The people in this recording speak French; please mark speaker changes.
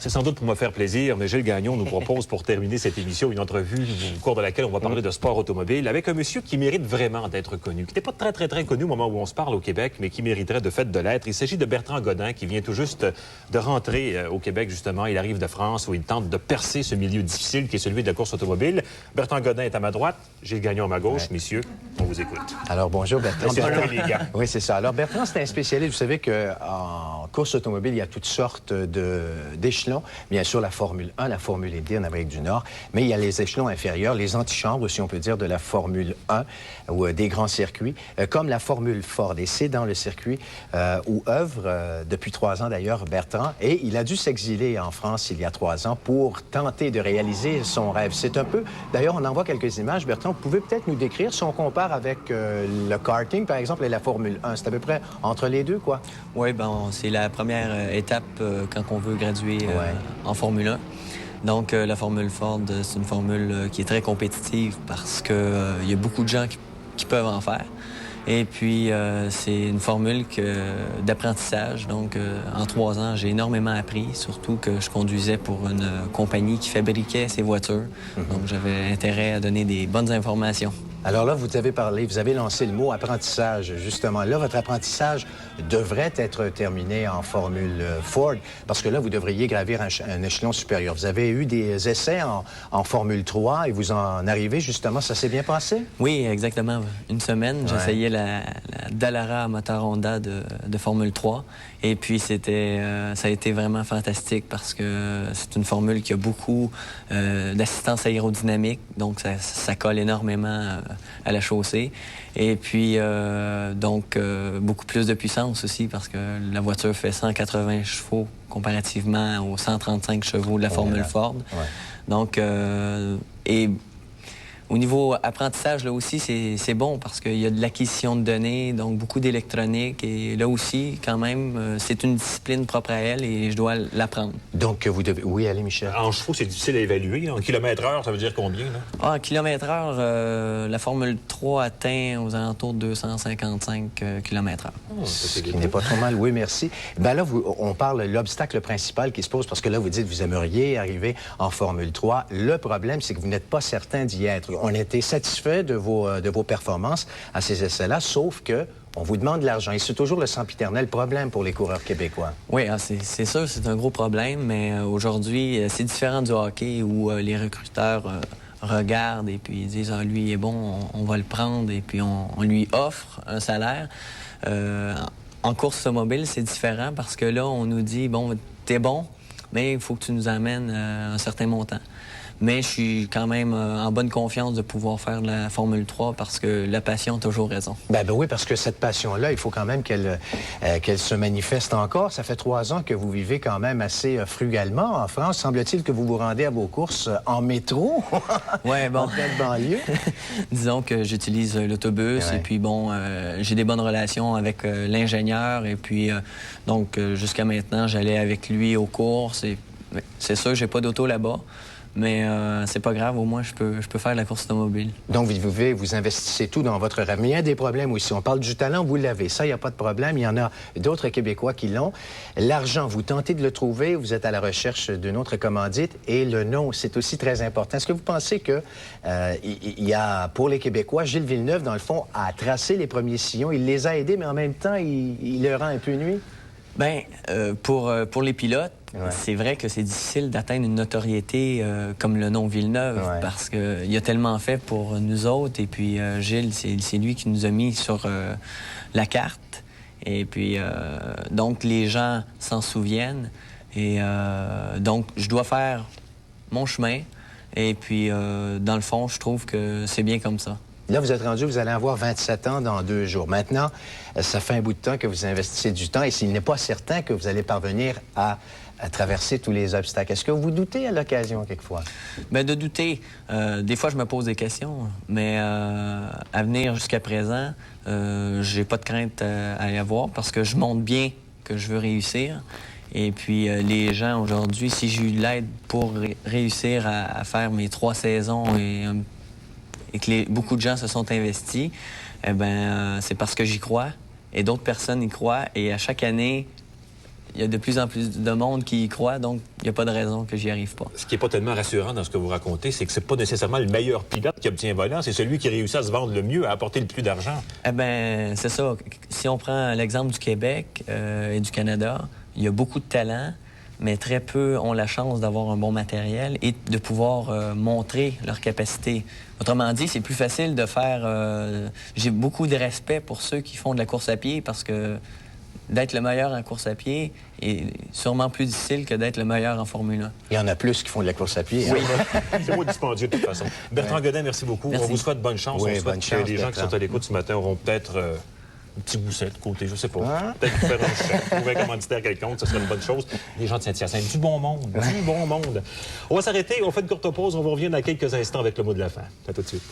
Speaker 1: C'est sans doute pour me faire plaisir, mais Gilles Gagnon nous propose pour terminer cette émission une entrevue au cours de laquelle on va parler de sport automobile avec un monsieur qui mérite vraiment d'être connu, qui n'est pas très connu au moment où on se parle au Québec, mais qui mériterait de fait de l'être. Il s'agit de Bertrand Godin qui vient tout juste de rentrer au Québec, justement. Il arrive de France où il tente de percer ce milieu difficile qui est celui de la course automobile. Bertrand Godin est à ma droite, Gilles Gagnon à ma gauche. Ouais. Messieurs, on vous écoute.
Speaker 2: Alors bonjour Bertrand.
Speaker 1: Les gars.
Speaker 2: Oui, c'est ça. Alors Bertrand, c'est un spécialiste. Vous savez qu'en course automobile, il y a toutes sortes d'échelons. Bien sûr, la Formule 1, la Formule Indy en Amérique du Nord, mais il y a les échelons inférieurs, les antichambres, si on peut dire, de la Formule 1 ou des grands circuits, comme la Formule Ford. Et c'est dans le circuit où œuvre, depuis 3 ans d'ailleurs, Bertrand. Et il a dû s'exiler en France il y a 3 ans pour tenter de réaliser son rêve. C'est un peu... D'ailleurs, on en voit quelques images. Bertrand, vous pouvez peut-être nous décrire, si on compare avec le karting, par exemple, et la Formule 1. C'est à peu près entre les deux, quoi?
Speaker 3: Oui, bon, c'est la première étape quand on veut graduer en Formule 1. Donc, la Formule Ford, c'est une formule qui est très compétitive parce qu'il y a beaucoup de gens qui peuvent en faire. Et puis, c'est une formule d'apprentissage. Donc, en 3 ans, j'ai énormément appris, surtout que je conduisais pour une compagnie qui fabriquait ces voitures. Donc, j'avais intérêt à donner des bonnes informations.
Speaker 2: Alors là, vous avez parlé, vous avez lancé le mot apprentissage, justement. Là, votre apprentissage devrait être terminé en Formule Ford, parce que là, vous devriez gravir un échelon supérieur. Vous avez eu des essais en Formule 3 et vous en arrivez, justement, ça s'est bien passé?
Speaker 3: Oui, exactement. Une semaine, j'essayais la Dallara moteur Honda de Formule 3. Et puis, ça a été vraiment fantastique parce que c'est une formule qui a beaucoup d'assistance aérodynamique, donc ça colle énormément à la chaussée. Et puis, beaucoup plus de puissance aussi parce que la voiture fait 180 chevaux comparativement aux 135 chevaux de la Formule Ford. Ouais. Donc, au niveau apprentissage, là aussi, c'est bon parce qu'il y a de l'acquisition de données, donc beaucoup d'électronique. Et là aussi, quand même, c'est une discipline propre à elle et je dois l'apprendre.
Speaker 2: Donc, vous devez... Oui, allez, Michel.
Speaker 1: En chevaux, c'est difficile à évaluer. En kilomètre-heure, ça veut dire combien, là?
Speaker 3: En kilomètre-heure, la Formule 3 atteint aux alentours de 255 km/h.
Speaker 2: Ce qui n'est pas trop mal, oui, merci. Bien là, on parle de l'obstacle principal qui se pose parce que là, vous dites que vous aimeriez arriver en Formule 3. Le problème, c'est que vous n'êtes pas certain d'y être. On était satisfait de vos performances à ces essais-là, sauf que on vous demande de l'argent. Et c'est toujours le sempiternel problème pour les coureurs québécois.
Speaker 3: Oui, c'est sûr, c'est un gros problème, mais aujourd'hui, c'est différent du hockey où les recruteurs regardent et puis ils disent « Ah, lui, il est bon, on va le prendre » et puis on lui offre un salaire. En course automobile, c'est différent parce que là, on nous dit « Bon, t'es bon, mais il faut que tu nous amènes un certain montant. » Mais je suis quand même en bonne confiance de pouvoir faire de la Formule 3 parce que la passion a toujours raison.
Speaker 2: Ben oui, parce que cette passion-là, il faut quand même qu'elle se manifeste encore. Ça fait 3 ans que vous vivez quand même assez frugalement en France. Semble-t-il que vous vous rendez à vos courses en métro,
Speaker 3: ouais, bon.
Speaker 2: en pleine banlieue.
Speaker 3: Disons que j'utilise l'autobus et puis bon, j'ai des bonnes relations avec l'ingénieur et puis donc jusqu'à maintenant, j'allais avec lui aux courses et c'est sûr que j'ai pas d'auto là-bas. Mais c'est pas grave, au moins je peux faire la course automobile.
Speaker 2: Donc vous investissez tout dans votre rêve. Mais il y a des problèmes aussi. On parle du talent, vous l'avez. Ça, il n'y a pas de problème. Il y en a d'autres Québécois qui l'ont. L'argent, vous tentez de le trouver, vous êtes à la recherche d'une autre commandite. Et le nom, c'est aussi très important. Est-ce que vous pensez que il y a, pour les Québécois, Gilles Villeneuve, dans le fond, a tracé les premiers sillons. Il les a aidés, mais en même temps, il leur rend un peu nuit?
Speaker 3: Bien, pour les pilotes, c'est vrai que c'est difficile d'atteindre une notoriété comme le nom Villeneuve parce qu'il a tellement fait pour nous autres. Et puis, Gilles, c'est lui qui nous a mis sur la carte. Et puis, donc, les gens s'en souviennent. Et donc, je dois faire mon chemin. Et puis, dans le fond, je trouve que c'est bien comme ça.
Speaker 2: Là, vous êtes rendu, vous allez avoir 27 ans dans 2 jours. Maintenant, ça fait un bout de temps que vous investissez du temps et s'il n'est pas certain que vous allez parvenir à traverser tous les obstacles. Est-ce que vous doutez à l'occasion, quelquefois?
Speaker 3: Bien, de douter. Des fois, je me pose des questions, mais à venir jusqu'à présent, j'ai pas de crainte à y avoir parce que je montre bien que je veux réussir. Et puis, les gens, aujourd'hui, si j'ai eu de l'aide pour réussir à faire mes 3 saisons et que beaucoup de gens se sont investis, eh bien, c'est parce que j'y crois et d'autres personnes y croient. Et à chaque année, il y a de plus en plus de monde qui y croit, donc il n'y a pas de raison que j'y arrive pas.
Speaker 1: Ce qui n'est pas tellement rassurant dans ce que vous racontez, c'est que c'est pas nécessairement le meilleur pilote qui obtient un volant, c'est celui qui réussit à se vendre le mieux, à apporter le plus d'argent.
Speaker 3: Eh bien, c'est ça. Si on prend l'exemple du Québec et du Canada, il y a beaucoup de talent, mais très peu ont la chance d'avoir un bon matériel et de pouvoir montrer leur capacité. Autrement dit, c'est plus facile de faire... J'ai beaucoup de respect pour ceux qui font de la course à pied parce que d'être le meilleur en course à pied est sûrement plus difficile que d'être le meilleur en Formule 1.
Speaker 2: Il y en a plus qui font de la course à pied.
Speaker 1: Oui, c'est moins dispendieux de toute façon. Bertrand Godin, merci beaucoup.
Speaker 3: Merci.
Speaker 1: On vous souhaite bonne chance.
Speaker 2: Oui,
Speaker 1: On souhaite
Speaker 2: bonne
Speaker 1: que
Speaker 2: chance,
Speaker 1: les gens qui
Speaker 2: Bertrand.
Speaker 1: sont à l'écoute ce matin auront peut-être un petit gousset de côté, je sais pas.
Speaker 2: Hein?
Speaker 1: Peut-être faire un chèque, trouver un commanditaire quelconque, ce serait une bonne chose. Les gens de Saint-Hyacinthe, du bon monde, du bon monde. On va s'arrêter, on fait une courte pause, on vous revient dans quelques instants avec le mot de la fin. À tout de suite.